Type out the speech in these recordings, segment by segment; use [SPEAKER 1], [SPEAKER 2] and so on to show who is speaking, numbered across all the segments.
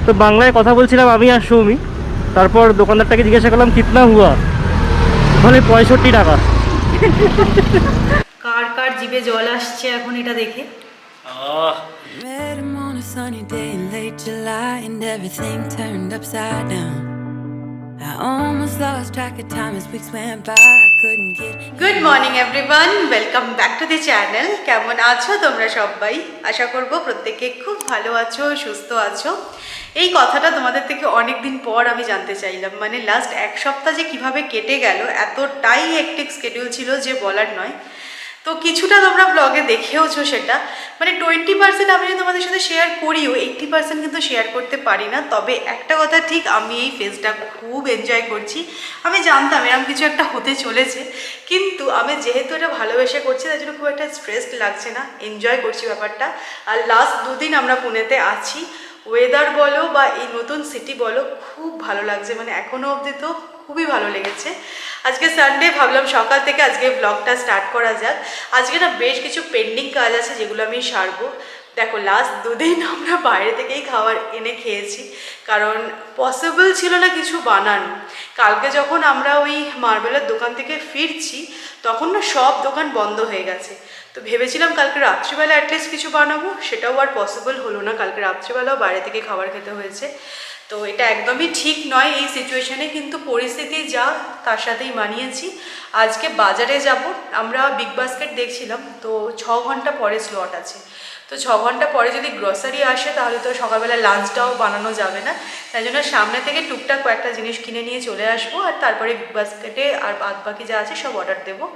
[SPEAKER 1] তো বাংলায় কথা বলছিলাম আমি আর সৌমি। তারপর দোকানদারটাকে জিজ্ঞাসা করলাম কিতনা হুয়া, বলে 65 টাকা।
[SPEAKER 2] কার কার জিভে জল আসছে এখন এটা দেখে।
[SPEAKER 3] Met him on a sunny day in late July, and everything turned upside down. I almost lost track of time as weeks went by. I couldn't get.
[SPEAKER 2] Good morning everyone, welcome back to the channel. কেমন আছো তোমরা সবাই? আশা করব প্রত্যেকে খুব ভালো আছো, সুস্থ আছো। এই কথাটা তোমাদের থেকে অনেক দিন পর আমি জানতে চাইলাম। মানে লাস্ট এক সপ্তাহ যে কিভাবে কেটে গেল, এতটাই হেক্টিক শিডিউল ছিল যে বলার নয়। তো কিছুটা তোমরা ব্লগে দেখেওছো, সেটা মানে 20% আমি তোমাদের সাথে শেয়ার করিও, 80% কিন্তু শেয়ার করতে পারি না। তবে একটা কথা ঠিক, আমি এই ফেজটা খুব এনজয় করছি। আমি জানতাম এরকম কিছু একটা হতে চলেছে, কিন্তু আমি যেহেতু এটা ভালোবেসে করছি তার জন্য খুব একটা স্ট্রেসড লাগছে না, এনজয় করছি ব্যাপারটা। আর লাস্ট দুদিন আমরা পুনেতে আছি, ওয়েদার বলো বা এই নতুন সিটি বলো, খুব ভালো লাগছে। মানে এখনও অবধি তো খুবই ভালো লেগেছে। আজকে সানডে, ভাবলাম সকাল থেকে আজকে ব্লগটা স্টার্ট করা যাক। আজকে না বেশ কিছু পেন্ডিং কাজ আছে যেগুলো আমি সারবো। দেখো লাস্ট দুদিন আমরা বাইরে থেকেই খাবার এনে খেয়েছি, কারণ পসিবল ছিল না কিছু বানানো। কালকে যখন আমরা ওই মার্বেলের দোকান থেকে ফিরছি তখন না সব দোকান বন্ধ হয়ে গেছে। তো ভেবেছিলাম কালকে রাত্রিবেলা অ্যাটলিস্ট কিছু বানাবো, সেটাও আর পসিবল হলো না। কালকে রাত্রিবেলাও বাইরে থেকে খাবার খেতে হয়েছে। তো এটা একদমই ঠিক নয় এই সিচুয়েশানে, কিন্তু পরিস্থিতি যা তার সাথেই মানিয়েছি। আজকে বাজারে যাব, আমরা বিগ বাস্কেট দেখছিলাম, তো 6 ঘন্টা পরে স্লট আছে। তো 6 ঘন্টা পরে যদি গ্রসারি আসে তাহলে তো সকালবেলা লাঞ্চটাও বানানো যাবে না। তাই জন্য সামনে থেকে টুকটাক কয়েকটা জিনিস কিনে নিয়ে চলে আসবো, আর তারপরে বিগ বাস্কেটে আর বাদ বাকি যা আছে সব অর্ডার দেবো।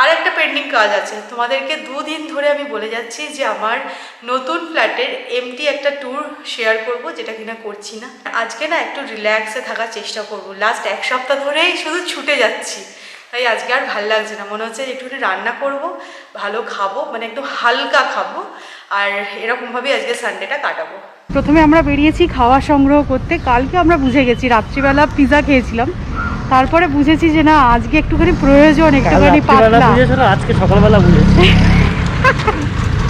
[SPEAKER 2] আর একটা পেন্ডিং কাজ আছে, তোমাদেরকে দুদিন ধরে আমি বলে যাচ্ছি যে আমার নতুন ফ্ল্যাটের এমটি একটা ট্যুর শেয়ার করব, যেটা কিনা করছি না। আজকে না একটু রিল্যাক্সে থাকার চেষ্টা করব। লাস্ট এক সপ্তাহ ধরেই শুধু ছুটে যাচ্ছি, তাই আজকে আর ভাল লাগছে না। মনে হচ্ছে একটুখানি রান্না করব, ভালো খাবো, মানে একটু হালকা খাবো, আর এরকমভাবেই আজকে সানডেটা কাটাবো। প্রথমে আমরা বেরিয়েছি খাওয়া সংগ্রহ করতে। কালকে আমরা বুঝে গেছি, রাত্রিবেলা পিৎজা খেয়েছিলাম, তারপরে বুঝেছি যে না আজকে একটুখানি প্রয়োজন, একটুখানি পাতলা।
[SPEAKER 1] আজকে সকালবেলা বুঝেছি।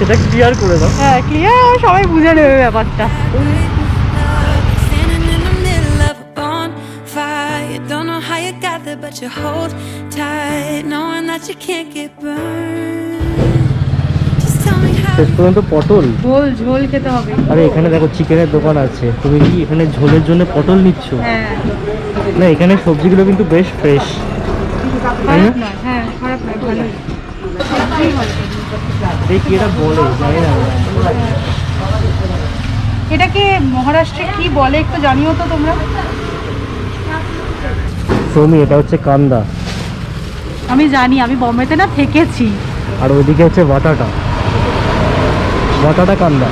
[SPEAKER 1] এটা ক্লিয়ার করে দাও।
[SPEAKER 2] হ্যাঁ ক্লিয়ার, সবাই বুঝে নেবে ব্যাপারটা।
[SPEAKER 3] Standing in the middle of a bonfire. You don't know how you got there, but you hold tight, knowing that you can't get burned. Just tell me how.
[SPEAKER 1] শেষ পর্যন্ত পটল।
[SPEAKER 2] ঝোল ঝোল খেতে হবে।
[SPEAKER 1] আরে এখানে দেখো চিকেনের দোকান আছে, তুমি কি এখানে ঝোলের জন্য পটল নিচ্ছ?
[SPEAKER 2] হ্যাঁ
[SPEAKER 1] না এখানে সবজিগুলো কিন্তু বেশ ফ্রেশ।
[SPEAKER 2] খারাপ নয়, হ্যাঁ খারাপ নয়, ভালোই।
[SPEAKER 1] এই কি এটা বলে জানি না।
[SPEAKER 2] এটাকে মহারাষ্ট্রে কি বলে একটু জানিও তো তোমরা।
[SPEAKER 1] সৌমি এটা হচ্ছে কান্দা,
[SPEAKER 2] আমি জানি, আমি বোম্বেতে না থেকেছি।
[SPEAKER 1] আর ওইদিকে হচ্ছে বাটাটা, বাটাটা কান্দা।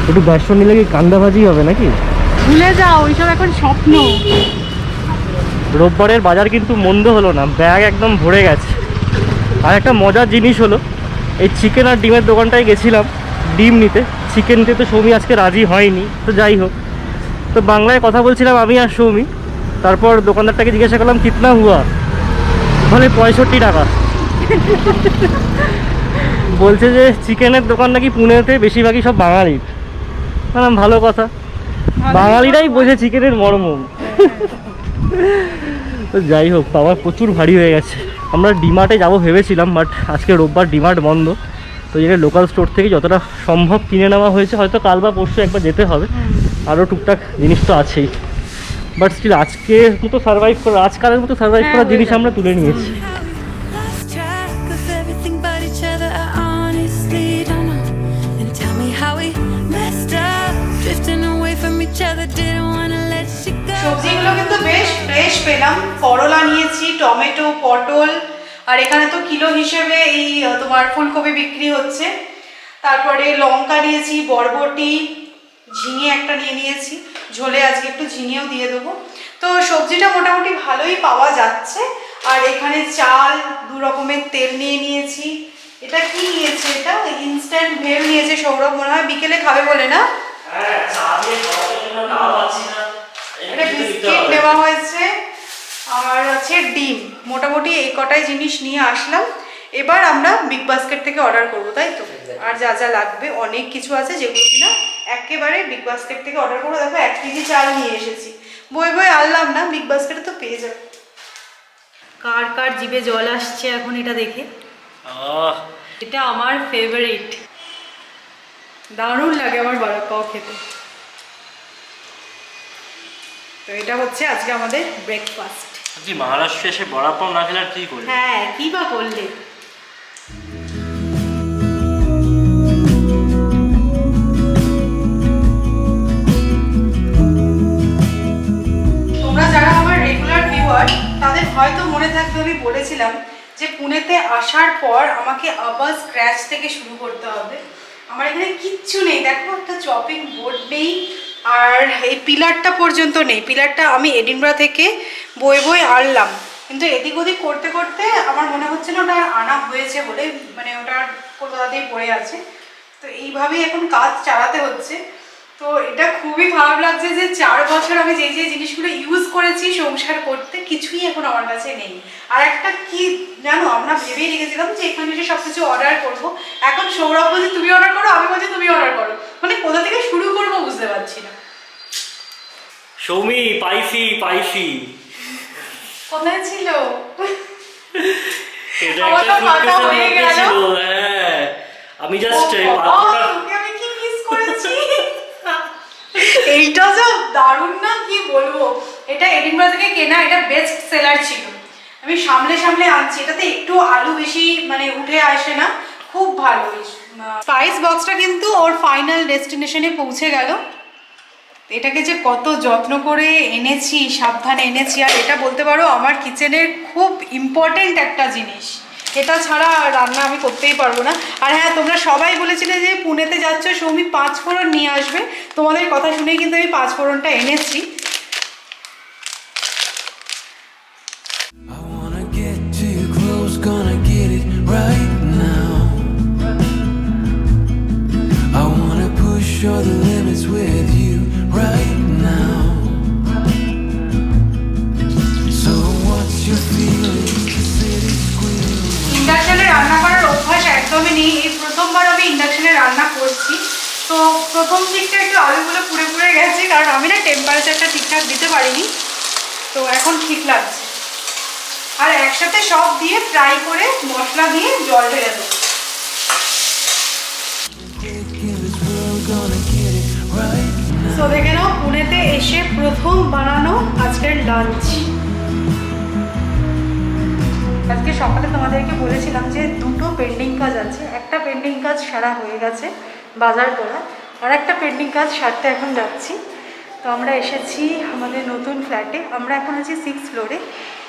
[SPEAKER 1] একটু বেসন নিলে কি কান্দা ভাজি হবে নাকি?
[SPEAKER 2] ভুলে যাও, ওইসব এখন স্বপ্ন।
[SPEAKER 1] রোববারের বাজার কিন্তু মন্দ হলো না, ব্যাগ একদম ভরে গেছে। আর একটা মজার জিনিস হলো, এই চিকেন আর ডিমের দোকানটায় গেছিলাম ডিম নিতে, চিকেন নিতে তো সৌমি আজকে রাজি হয়নি। তো যাই হোক, তো বাংলায় কথা বলছিলাম আমি আর সৌমি। তারপর দোকানদারটাকে জিজ্ঞাসা করলাম কিতনা হুয়া, বলে 65 টাকা। বলছে যে চিকেনের দোকান নাকি পুনেতে বেশিরভাগই সব বাঙালির। বললাম ভালো কথা, বাঙালিরাই বোঝে চিকেনের মর্ম। তো যাই হোক, পাওয়ার প্রচুর ভারী হয়ে গেছে। আমরা ডিমার্টে যাবো ভেবেছিলাম, বাট আজকে রোববার ডিমার্ট বন্ধ। তো যেটা লোকাল স্টোর থেকে যতটা সম্ভব কিনে নেওয়া হয়েছে, হয়তো কাল বা পরশু একবার যেতে হবে। আরও টুকটাক জিনিস তো আছেই, বাট স্টিল আজকের মতো সার্ভাইভ করা, আজকালের মতো সার্ভাইভ করার জিনিস আমরা তুলে নিয়েছি।
[SPEAKER 3] Lost track of everything but each other. I honestly don't know. And tell me how we messed up, drifting away from each other. Didn't wanna let you go.
[SPEAKER 2] সবজিগুলো কিন্তু বেশ ফ্রেশ পেলাম। করলা নিয়েছি, টমেটো, পটল, আর এখানে তো কিলো হিসেবে এই তোমার ফুলকপি বিক্রি হচ্ছে। তারপরে লঙ্কা নিয়েছি, বরবটি, ঝিঙে একটা নিয়ে নিয়েছি, ঝোলে আজকে একটু ঝিঙেও দিয়ে দেবো। তো সবজিটা মোটামুটি ভালোই পাওয়া যাচ্ছে। আর এখানে চাল, 2 রকমের তেল নিয়ে নিয়েছি। এটা কি নিয়েছে? এটা ইনস্ট্যান্ট ভেল নিয়েছে সৌরভ, মনে হয় বিকেলে খাবে বলে না। এটা বিস্কিট নেওয়া হয়েছে, আর আছে ডিম। মোটামুটি এই কটাই জিনিস নিয়ে আসলাম। এবার আমরা বিগ বাস্কেট থেকে অর্ডার করবো, তাই তো? আর যা যা লাগবে অনেক কিছু আছে যেগুলো কিনা একেবারে বিগ বাস্কেট থেকে অর্ডার করবো। দেখো 1 কেজি চাল নিয়ে এসেছি, বই আনলাম না, বিগ বাস্কেটে তো পেয়ে যাবে। কার কার জিভে জল আসছে এখন এটা দেখে? এটা আমার ফেভারিট, দারুণ লাগে আমার বড়া পাও খেতে। তো এটা হচ্ছে আজকে আমাদের ব্রেকফাস্ট।
[SPEAKER 1] আজকে মহারাষ্ট্রে এসে বড়া পাও না খেলে আর কি করলে?
[SPEAKER 2] হ্যাঁ, কি বা করলে। তোমরা যারা আমার রেগুলার ভিউয়ার তাদের হয়তো মনে থাকবে আমি বলেছিলাম যে পুনেতে আসার পর আমাকে আবার স্ক্র্যাচ থেকে শুরু করতে হবে। আমার এখানে কিচ্ছু নেই, দেখো একটা চপিং বোর্ড নেই, আর এই পিলারটা পর্যন্ত নেই। পিলারটা আমি এডিনবরা থেকে বই আনলাম, কিন্তু এদিক ওদিক করতে করতে আমার মনে হচ্ছে না ওটা আনা হয়েছে বলে, মানে ওটা কলকাতাতেই পড়ে আছে। তো এইভাবেই এখন কাজ চালাতে হচ্ছে। তো এটা খুবই খারাপ লাগছে যে 4 বছর আমি যে জিনিসগুলো ইউজ করেছি সংসার করতে কিছুই এখন আমার কাছে নেই। আর একটা কি জানো, আমরা ভেবেই রেখেছিলাম যে এখানে এসে সব কিছু অর্ডার করবো। এখন সৌরভ বলছে তুমি অর্ডার করো, আমি বলছি তুমি অর্ডার করো, মানে কোথা থেকে শুরু করবো বুঝতে পারছি না।
[SPEAKER 1] সৌমি পাইছি
[SPEAKER 2] কোথায় ছিল?
[SPEAKER 1] এটা
[SPEAKER 2] আমার
[SPEAKER 1] একটা
[SPEAKER 2] তো মাথা
[SPEAKER 1] সুটকেসের
[SPEAKER 2] হয়ে
[SPEAKER 1] মধ্যে
[SPEAKER 2] গেল।
[SPEAKER 1] ছিল। হ্যাঁ, আমি জাস্ট
[SPEAKER 2] আমি কি মিস করেছি। এইটা যা দারুণ না, কি বলবো। এটা এডিনবরা থেকে কেনা, এটা বেস্ট সেলার ছিল। আমি সামলে আনছি, এটাতে একটু আলু বেশি মানে উঠে আসে না, খুব ভালো। স্পাইস বক্সটা কিন্তু ওর ফাইনাল ডেস্টিনেশনে পৌঁছে গেল। এটাকে যে কত যত্ন করে এনেছি, সাবধানে এনেছি। আর এটা বলতে পারো আমার কিচেনের খুব ইম্পর্টেন্ট একটা জিনিস, এটা ছাড়া রান্না আমি করতেই পারবো না। আর হ্যাঁ, তোমরা সবাই বলেছিলে যে পুনেতে যাচ্ছ সৌমি 5 ফোড়ন নিয়ে আসবে, তোমাদের কথা শুনেই কিন্তু আমি 5 ফোড়নটা এনেছি।
[SPEAKER 3] I wanna get too close, gonna get it right now. I wanna push all the limits with you right now. So what's your feeling? The city squealing.
[SPEAKER 2] ইন্ডাকশনে রান্না করার অভ্যাস একদমই নেই, এই প্রথমবার আমি ইন্ডাকশনে রান্না করছি। তো প্রথম দিকটা একটু আলুগুলো পুড়ে গেছে, কারণ আমি না টেম্পারেচারটা ঠিকঠাক দিতে পারিনি। তো এখন ঠিক লাগছে। আর একসাথে সব দিয়ে ফ্রাই করে মশলা দিয়ে জল ঢেলে দেবো। তো দেখে নাও, পুনেতে এসে প্রথম বানানো আজকের লাঞ্চ। আজকে সকালে তোমাদেরকে বলেছিলাম যে 2টো পেন্ডিং কাজ আছে। একটা পেন্ডিং কাজ সারা হয়ে গেছে, বাজার করা। আর একটা পেন্ডিং কাজ সারতে এখন যাচ্ছি। তো আমরা এসেছি আমাদের নতুন ফ্ল্যাটে। আমরা এখন আছি 6th ফ্লোরে,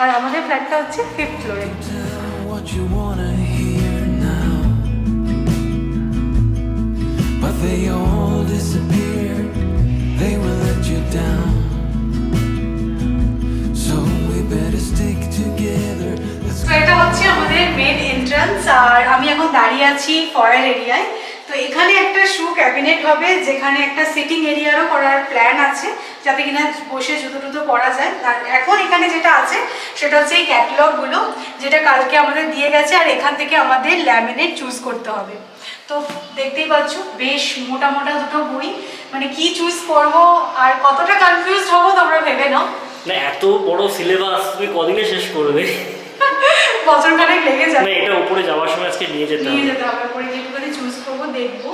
[SPEAKER 2] আর আমাদের ফ্ল্যাটটা হচ্ছে 5th ফ্লোরে।
[SPEAKER 3] What you wanna hear now, but they all disappeared. They will let you down. So we better stick together. Let's
[SPEAKER 2] তো এটা হচ্ছে আমাদের মেন এন্ট্রান্স, আর আমি এখন দাঁড়িয়ে আছি ফয়েল এরিয়ায়। তো এখানে একটা শু ক্যাবিনেট হবে, যেখানে একটা সিটিং এরিয়ারও করার প্ল্যান আছে, যাতে কিনা বসে জুতো পরা যায়। আর এখন এখানে যেটা আছে সেটা হচ্ছে এই ক্যাটালগুলো, যেটা কালকে আমাদের দিয়ে গেছে। আর এখান থেকে আমাদের ল্যামিনেট চুজ করতে হবে। তো দেখতেই পাচ্ছ বেশ মোটা 2টো বই, মানে কি চুজ করব আর কতটা কনফিউজড হবো তোমরা ভেবে নাও।
[SPEAKER 1] না, এত বড় সিলেবাস তুমি কদিনে শেষ করবে?
[SPEAKER 2] বছরখানেক লেগে যাবে।
[SPEAKER 1] না, এটা উপরে যাওয়ার সময় আজকে নিয়ে যেতে হবে।
[SPEAKER 2] পরে যেটুকুনি চুজ করবো দেখবো।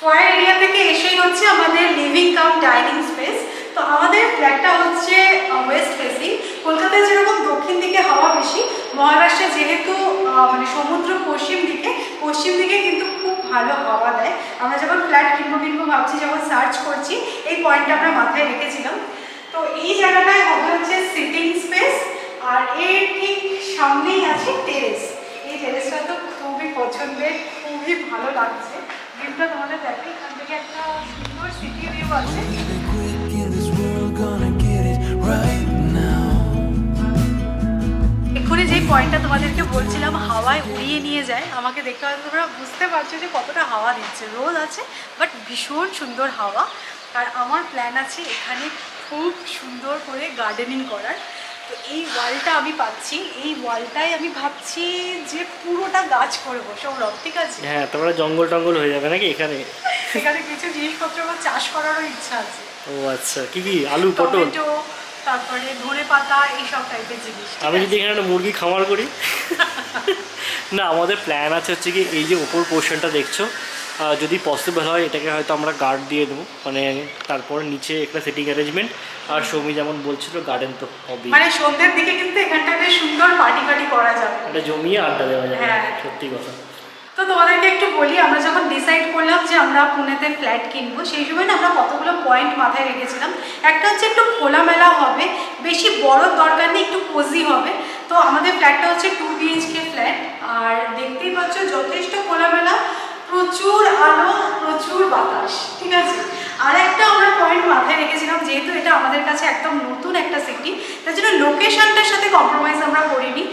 [SPEAKER 2] ফয়েল এরিয়া থেকে এসেই হচ্ছে আমাদের লিভিং কাম ডাইনিং স্পেস। তো আমাদের ফ্ল্যাটটা হচ্ছে ওয়েস্ট ফেসিং। কলকাতায় যেরকম দক্ষিণ দিকে হাওয়া বেশি, মহারাষ্ট্রে যেহেতু মানে সমুদ্র পশ্চিম দিকে কিন্তু খুব ভালো হাওয়া দেয়। আমরা যখন ফ্ল্যাট কিনবো ভাবছি, যখন সার্চ করছি, এই পয়েন্টটা আমরা মাথায় রেখেছিলাম। তো এই জায়গাটায় হবে হচ্ছে সিটিং স্পেস, আর এর ঠিক সামনেই আছে টেরেস। এই টেরেসটা তো খুবই পছন্দের, খুবই ভালো লাগছে। ভিউটা তোমাদের দেখো, এখান থেকে একটা সুন্দর সিটি ভিউ আছে।
[SPEAKER 3] be quick in this world, gonna get it right now.
[SPEAKER 2] এক্ষুনি যে পয়েন্টটা তোমাদেরকে বলছিলাম হাওয়ায় উড়িয়ে নিয়ে যায়, আমাকে দেখতে হয়তো তোমরা বুঝতে পারছো যে কতটা হাওয়া দিচ্ছে। রোদ আছে বাট ভীষণ সুন্দর হাওয়া। আর আমার প্ল্যান আছে এখানে খুব সুন্দর করে গার্ডেনিং করার। তো এই ওয়ালটা আমি পাচ্ছি, এই ওয়ালটাই আমি ভাবছি যে পুরোটা গাছ করবো সৌরভ, ঠিক আছে?
[SPEAKER 1] হ্যাঁ, তারপরে জঙ্গল টঙ্গল হয়ে যাবে নাকি এখানে?
[SPEAKER 2] এখানে কিছু জিনিসপত্র আমার চাষ করারও ইচ্ছা আছে।
[SPEAKER 1] ও আচ্ছা, কি কি? আলু, পটল?
[SPEAKER 2] টমেটো, তারপরে ধনে পাতা, এইসব টাইপের জিনিস। ঠিক
[SPEAKER 1] আমি
[SPEAKER 2] আছে?
[SPEAKER 1] যদি এখানে একটা মুরগি খামার করি। না, আমাদের প্ল্যান আছে হচ্ছে কি, এই যে ওপর পোর্শনটা দেখছো, যদি পসিবল হয় এটাকে হয়তো আমরা গার্ড দিয়ে দেবো, মানে তারপর নিচে একটা সিটিং অ্যারেঞ্জমেন্ট। আর সৌমি যেমন বলছিল, গার্ডেন তো হবে,
[SPEAKER 2] মানে সন্ধ্যের দিকে কিন্তু এখানটাতে সুন্দর পার্টি করা যাবে,
[SPEAKER 1] একটা জমিয়ে আড্ডা দেওয়া যাবে।
[SPEAKER 2] হ্যাঁ।
[SPEAKER 1] সত্যি কথা।
[SPEAKER 2] তো তোমাদেরকে একটু বলি, আমরা যখন ডিসাইড করলাম যে আমরা পুনেতে ফ্ল্যাট কিনবো, সেই সময় না আমরা কতগুলো পয়েন্ট মাথায় রেখেছিলাম। একটা হচ্ছে একটু খোলামেলা হবে, বেশি বড় দরকার নেই, একটু কোজি হবে। তো আমাদের ফ্ল্যাটটা হচ্ছে 2 BHK ফ্ল্যাট, আর দেখতেই পাচ্ছ যথেষ্ট খোলামেলা, প্রচুর আলো, প্রচুর বাতাস, ঠিক আছে? আর একটা আমরা পয়েন্ট মাথায় রেখেছিলাম, যেহেতু এটা আমাদের কাছে একদম নতুন একটা সিটি, তার জন্য লোকেশনটার সাথে কম্প্রোমাইজ আমরা করিনি।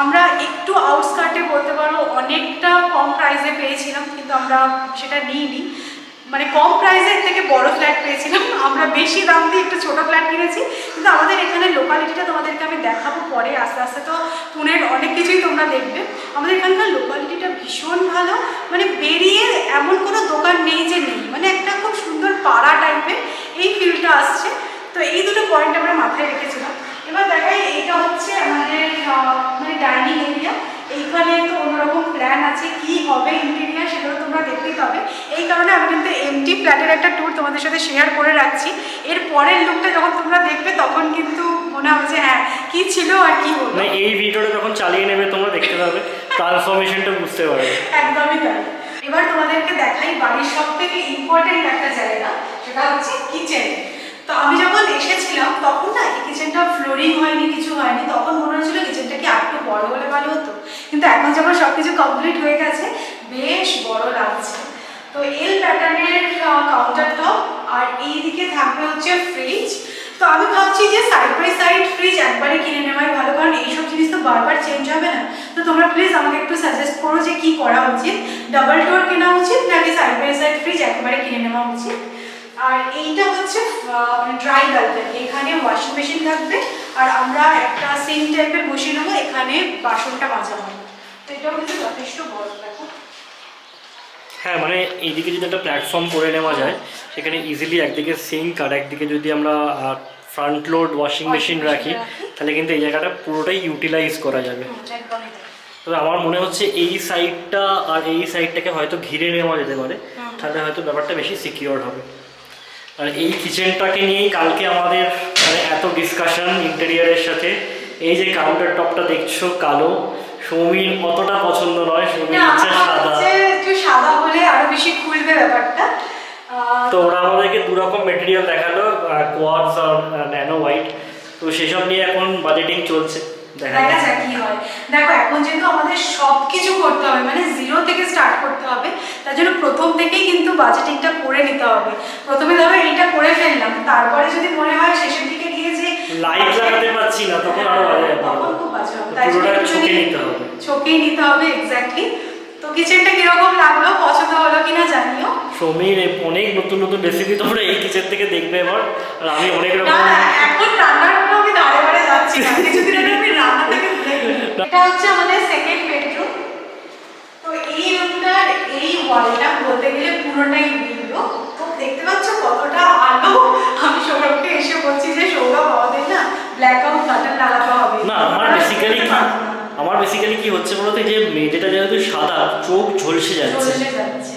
[SPEAKER 2] আমরা একটু আউটস্কার্টে বলতে পারো অনেকটা কম প্রাইসে পেয়েছিলাম, কিন্তু আমরা সেটা নিইনি। মানে কম প্রাইসের থেকে বড় ফ্ল্যাট পেয়েছিলাম, আমরা বেশি দাম দিয়ে একটু ছোটো ফ্ল্যাট কিনেছি। কিন্তু আমাদের এখানে লোকালিটিটা তোমাদেরকে আমি দেখাবো পরে, আস্তে আস্তে তো পুনের অনেক কিছুই তোমরা দেখবে। আমাদের এখানকার লোকালিটিটা ভীষণ ভালো, মানে বেরিয়ে এমন কোনো দোকান নেই যে নেই, মানে একটা খুব সুন্দর পাড়া টাইপের এই ফিলটা আসছে। তো এই দুটো পয়েন্ট আমরা মাথায় রেখেছিলাম। এবার দেখাই, এইটা হচ্ছে আমাদের মানে ডাইনিং এরিয়া। এইখানে তো অন্যরকম প্ল্যান আছে, কি হবে ইন্টেরিয়ার সেগুলো তোমরা দেখতেই পাবে। এই কারণে আমি কিন্তু এমটি ফ্ল্যাটের একটা ট্যুর তোমাদের সাথে শেয়ার করে রাখছি। এর পরের লুকটা যখন তোমরা দেখবে তখন কিন্তু মনে হবে যে হ্যাঁ, কি ছিল আর কি হলো।
[SPEAKER 1] মানে এই ভিডিওটা যখন চালিয়ে নেবে তোমরা দেখতে পাবে, ট্রান্সফরমেশনটা বুঝতে পারবে।
[SPEAKER 2] একদমই তাই। এবার তোমাদেরকে দেখাই বাড়ির সব থেকে ইম্পর্টেন্ট একটা জায়গা, সেটা হচ্ছে কিচেন। তো আমি যখন এসেছিলাম তখন না এই কিচেনটা ফ্লোরিং হয়নি, কিছু হয়নি, তখন মনে হয়েছিল কিচেনটা কি আরেকটু বড় হলে ভালো হতো। কিন্তু এখন যখন সব কিছু কমপ্লিট হয়ে গেছে, বেশ বড় লাগছে। তো এল প্যাটার্নের কাউন্টার টপ, আর এই দিকে থাকবে হচ্ছে ফ্রিজ। তো আমি ভাবছি যে সাইড বাই সাইড ফ্রিজ একবারে কিনে নেওয়াই ভালো, কারণ এইসব জিনিস তো বারবার চেঞ্জ হবে না। তো তোমরা প্লিজ আমাকে একটু সাজেস্ট করো যে কি করা উচিত, ডাবল ডোর কেনা উচিত নাকি সাইড বাই সাইড ফ্রিজ একবারে কিনে নেওয়া উচিত। আর এইটা হচ্ছে ড্রাই গার্ডেন, এখানে ওয়াশিং মেশিন থাকবে, আর আমরা একটা সিঙ্ক টাইপের বসিয়ে নেবো, এখানে বাসনটা মাজা হবে। তো এটাও কিন্তু যথেষ্ট বড়, দেখো।
[SPEAKER 1] হ্যাঁ, মানে এইদিকে যদি একটা প্ল্যাটফর্ম করে নেওয়া যায়, সেখানে ইজিলি একদিকে সিঙ্ক আর একদিকে যদি আমরা ফ্রন্ট লোড ওয়াশিং মেশিন রাখি, তাহলে কিন্তু এই জায়গাটা পুরোটাই ইউটিলাইজ করা যাবে। তবে আমার মনে হচ্ছে এই সাইডটা আর এই সাইডটাকে হয়তো ঘিরে নেওয়া যেতে পারে, তাহলে হয়তো ব্যাপারটা বেশি সিকিওর হবে। আর এই কিচেনটাকে নিয়েই কালকে আমাদের মানে এত ডিসকাশন ইন্টেরিয়ারের সাথে। এই যে কাউন্টার টপটা দেখছো কালো, সৌমির অতটা পছন্দ নয়, সৌমির ইচ্ছা সাদা।
[SPEAKER 2] একটু সাদা হলে আরো বেশি খুলবে ব্যাপারটা।
[SPEAKER 1] তো ওরা আমাদেরকে দু রকম মেটেরিয়াল দেখালো, কোয়ার্টজ আর ন্যানো হোয়াইট। তো সেসব নিয়ে এখন বাজেটিং চলছে, দেখা
[SPEAKER 2] যাক কি হয়। দেখো, এখন যেহেতু আমাদের সব কিছু করতে হবে, মানে জিরো থেকে স্টার্ট করতে হবে, তার জন্য প্রথম থেকেই কিন্তু বাজেটিংটা করে নিতে হবে। প্রথমে ধরো এইটা করে ফেললাম, তারপরে যদি মনে হয় শেষের দিকে গিয়ে যে
[SPEAKER 1] লাইট লাগাতে পারছি না, তখন আরো বাজে হবে,
[SPEAKER 2] তখন খুব বাজে হবে।
[SPEAKER 1] তাই পুরোটা ছকে নিতে হবে,
[SPEAKER 2] ছকেই নিতে হবে, এক্স্যাক্টলি। তো কিচেনটা কিরকম লাগলো, পছন্দ হলো কিনা জানিও।
[SPEAKER 1] সমীর অনেক নতুন নতুন রেসিপি তোমরা এই কিচেন থেকে দেখবে এবার। আর আমি অনেক রকম,
[SPEAKER 2] এখন রান্নার আমি ধারে বারে যাচ্ছি না, কিছুদিন আগে আমি রান্না থেকে এটা হচ্ছে আমাদের সেকেন্ড বেডরুম। তো এই রুমটার এই ওয়ালটা বলতে গেলে পুরোটাই উইন্ডো। তো দেখতে পাচ্ছ কতটা আলো। আমি সৌরভকে এসে বলছি যে সৌরভ আমাদের না ব্ল্যাক আউট কার্টেন লাগাতে হবে।
[SPEAKER 1] না, আমার বেসিক্যালি কি হচ্ছে বলতে, যে মেঝেটা যেহেতু সাদা, চোখ ঝলসে যাচ্ছে।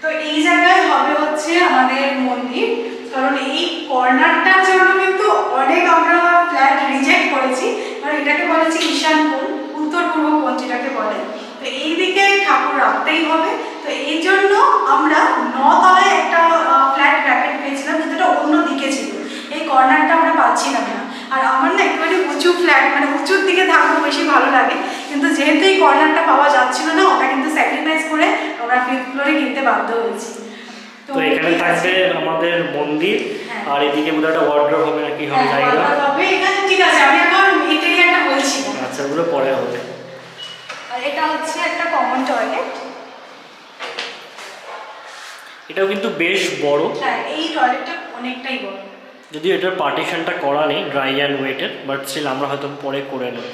[SPEAKER 2] তো এই জায়গায় হবে হচ্ছে আমাদের মন্দির, কারণ এই কর্নারটার জন্য কিন্তু অনেক আমরা ফ্ল্যাট রিজেক্ট করেছি, কারণ এটাকে বলেছি ঈশান কোণ, উত্তর পূর্ব কোণ যেটাকে বলে। তো এই দিকে ঠাকুর রাখতেই হবে। তো এই জন্য আমরা 9 তলায় একটা ফ্ল্যাট ব্র্যাকেট পেয়েছিলাম, কিন্তু এটা অন্য দিকে ছিল, এই কর্নারটা আমরা পাচ্ছিলাম না। আর আমার না একটুখানি উঁচু ফ্ল্যাট, মানে উঁচুর দিকে থাকবো বেশি ভালো লাগে, কিন্তু যেহেতু এই কর্নারটা পাওয়া যাচ্ছিল না, ওটা কিন্তু স্যাক্রিফাইস করে আমরা 5th ফ্লোরে কিনতে বাধ্য হয়েছি।
[SPEAKER 1] তো এখানে থাকবে আমাদের মন্দির, আর এদিকে বোধহয় একটা ওয়ার্ড্রপ হবে নাকি হবে জায়গা
[SPEAKER 2] হবে এখানে। ঠিক আছে, আমি এখন ইন্টেরিয়রটা বলছি।
[SPEAKER 1] আচ্ছা, ওগুলো পরে হবে।
[SPEAKER 2] আর এটা হচ্ছে একটা কমন টয়লেট,
[SPEAKER 1] এটাও কিন্তু বেশ বড়।
[SPEAKER 2] হ্যাঁ এই টয়লেটটা অনেকটাই বড়।
[SPEAKER 1] যদিও এটার পার্টিশনটা করা নেই ড্রাই অ্যান্ড ওয়েটের, বাট স্টিল আমরা হয়তো পরে করে নেব।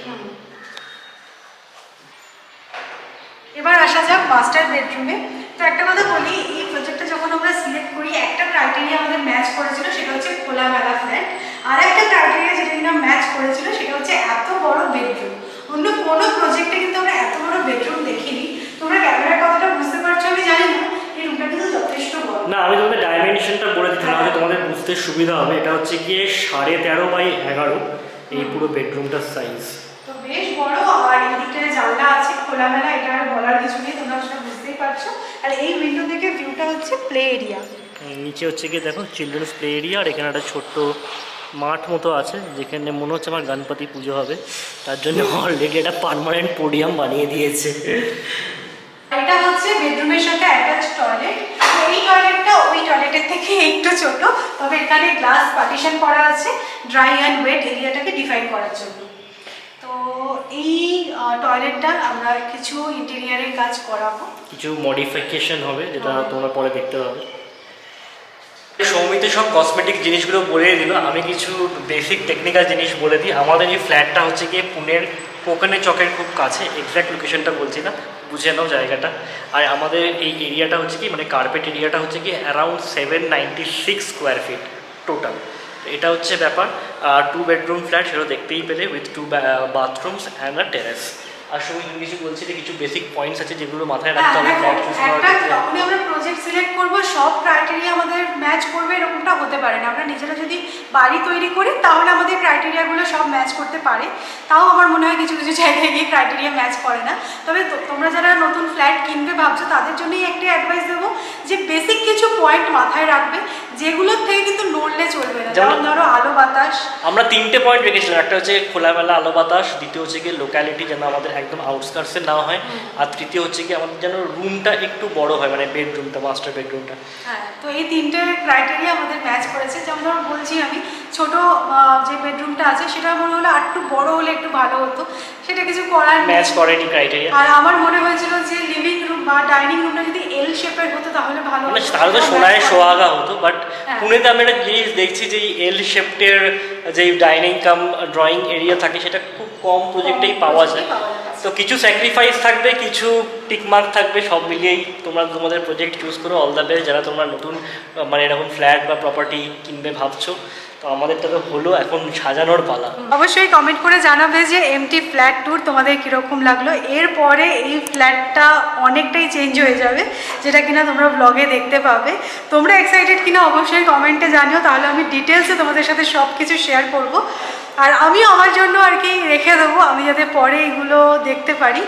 [SPEAKER 2] এবার আসা যাক মাস্টার বেডরুমে। তো একটা কথা বলি, এই প্রজেক্টটা যখন আমরা সিলেক্ট করি একটা ক্রাইটেরিয়া আমাদের ম্যাচ করেছিল, সেটা হচ্ছে খোলামেলা ফ্ল্যাট। আর একটা ক্রাইটেরিয়া যেটা কিনা ম্যাচ করেছিল সেটা হচ্ছে এত বড় বেডরুম। অন্য কোনো প্রজেক্টে কিন্তু আমরা এত বড় বেডরুম দেখিনি। তোমরা ক্যামেরার কথাটা বুঝতে পারছো আমি জানি না, এই রুমটা কিন্তু যথেষ্ট বড়।
[SPEAKER 1] না, আমি তোমাদের ডাইমেনশনটা বলে দিতে হবে, তোমাদের বুঝতে সুবিধা হবে। এটা হচ্ছে গিয়ে 13.5x11 এই পুরো বেডরুমটার সাইজ।
[SPEAKER 2] তো বেশ বড়, আর এদিকটায় জানলা আছে খোলামেলা, এটা আর বলার কিছু নেই, তোমরা সেটা বুঝতেই পারছো। আর এই উইন্ডো থেকে ভিউটা হচ্ছে প্লে এরিয়া।
[SPEAKER 1] নিচে হচ্ছে গিয়ে দেখো চিলড্রেন্স প্লে এরিয়া, আর এখানে একটা ছোট্ট মাঠ মতো আছে যেখানে মনে হচ্ছে আমার গণপতি পুজো হবে, তার জন্য অলরেডি একটা পার্মানেন্ট পোডিয়াম বানিয়ে দিয়েছে।
[SPEAKER 2] এটা হচ্ছে বেডরুমের সাথে অ্যাটাচ টয়লেট। এই টয়লেটটা ওই টয়লেটের থেকে একটু ছোট, তবে এখানে গ্লাস পার্টিশন করা আছে ড্রাই অ্যান্ড ওয়েট এরিয়াটাকে ডিফাইন করার জন্য। তো এই টয়লেটটা আমরা কিছু ইন্টেরিয়ারের কাজ করাবো,
[SPEAKER 1] কিছু মডিফিকেশন হবে যেটা তোমরা পরে দেখতে পাবে। সৌমিতে সব কসমেটিক জিনিসগুলো বলে দিল, আমি কিছু বেসিক টেকনিক্যাল জিনিস বলে দিই। আমাদের এই ফ্ল্যাটটা হচ্ছে গিয়ে পুনের কোকানে চকের খুব কাছে, এক্স্যাক্ট লোকেশনটা বলছি না, বুঝে নাও জায়গাটা। আর আমাদের এই এরিয়াটা হচ্ছে কি মানে কার্পেট এরিয়াটা হচ্ছে কি অ্যারাউন্ড 796 স্কোয়ার ফিট টোটাল। এটা হচ্ছে ব্যাপার। 2 বেডরুম ফ্ল্যাট, সেটা দেখতেই পেলে, উইথ 2 বাথরুমস অ্যান্ড আ টেরেস। আসলে তুমি কিছু বলছিলে, কিছু বেসিক পয়েন্টস আছে যেগুলো মাথায় রাখতে হবে ফ্ল্যাট চুজ করার ক্ষেত্রে।
[SPEAKER 2] যখনই আমরা প্রজেক্ট সিলেক্ট করবো সব ক্রাইটেরিয়া আমাদের ম্যাচ করবে এরকমটা হতে পারে না। আমরা নিজেরা যদি বাড়ি তৈরি করি তাহলে আমাদের ক্রাইটেরিয়াগুলো সব ম্যাচ করতে পারে, তাও আমার মনে হয় কিছু কিছু জায়গায় গিয়ে ক্রাইটেরিয়া ম্যাচ করে না। তবে তোমরা যারা নতুন ফ্ল্যাট কিনবে ভাবছো তাদের জন্যই একটি অ্যাডভাইস দেবো যে বেসিক কিছু পয়েন্ট মাথায় রাখবে, যেগুলোর থেকে কিন্তু নড়লে চলবে না। যেমন ধরো আলো বাতাস,
[SPEAKER 1] আমরা 3টে পয়েন্ট রেখেছিলাম। একটা হচ্ছে খোলামেলা আলো বাতাস, দ্বিতীয় হচ্ছে গিয়ে লোক্যালিটি যেন আমাদের একদম আউটস্কার্টসে না হয়, আর তৃতীয় হচ্ছে কি আমাদের যেন রুমটা একটু বড় হয়, মানে বেডরুমটা, মাস্টার বেডরুমটা।
[SPEAKER 2] হ্যাঁ, তো এই 3টে ক্রাইটেরিয়া আমাদের ম্যাচ করেছে। যেমন ধরো বলছি আমি, ছোট যে বেডরুমটা আছে সেটা মনে হলো আর একটু বড় হলে একটু ভালো হতো, সেটা কিছু করার
[SPEAKER 1] ম্যাচ করেনি ক্রাইটেরিয়া।
[SPEAKER 2] আর আমার মনে হয়েছিল যে লিভিং রুম বা ডাইনিং রুমটা যদি এল শেপের হতো তাহলে ভালো হতো,
[SPEAKER 1] তাহলে তো সোনায় সোহাগা হতো। বাট পুনেতে আমি একটা জিনিস দেখছি যে এল শেপটের যে ডাইনিং কাম ড্রয়িং এরিয়া থাকে সেটা খুব কম প্রজেক্টেই পাওয়া যায়। তো কিছু স্যাক্রিফাইস থাকবে, কিছু টিকমার্ক থাকবে, সব মিলিয়েই তোমরা তোমাদের প্রজেক্ট চুজ করো। অল দ্য বেস্ট যারা তোমরা নতুন মানে এরকম ফ্ল্যাট বা প্রপার্টি কিনবে ভাবছো। তো আমাদেরটা তো হলো, এখন সাজানোর পালা।
[SPEAKER 2] অবশ্যই কমেন্ট করে জানাবে যে এমটি ফ্ল্যাট ট্যুর তোমাদের কীরকম লাগলো। এরপরে এই ফ্ল্যাটটা অনেকটাই চেঞ্জ হয়ে যাবে, যেটা কিনা তোমরা ব্লগে দেখতে পাবে। তোমরা এক্সাইটেড কিনা অবশ্যই কমেন্টে জানিও, তাহলে আমি ডিটেলসে তোমাদের সাথে সব কিছু শেয়ার করব। আর আমিও আমার জন্য আর কি রেখে দেবো, আমি যাতে পরে এগুলো দেখতে পারি।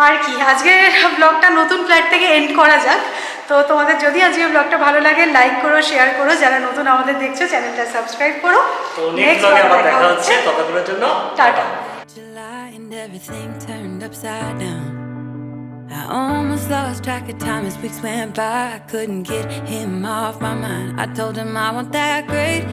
[SPEAKER 2] আর কি আজকের ব্লগটা নতুন ফ্ল্যাট থেকে এন্ড করা যাক। তো তোমাদের যদি আজকে ব্লগটা ভালো লাগে লাইক করো, শেয়ার করো, যারা নতুন আমাদের দেখছো চ্যানেলটা সাবস্ক্রাইব করো।
[SPEAKER 1] তো নেক্সট ব্লগে আবার দেখা হচ্ছে, ততক্ষণের জন্য
[SPEAKER 2] tata.
[SPEAKER 3] July and everything turned upside down. I almost lost track of time as weeks went by. I couldn't get him off my mind. I told him I want that great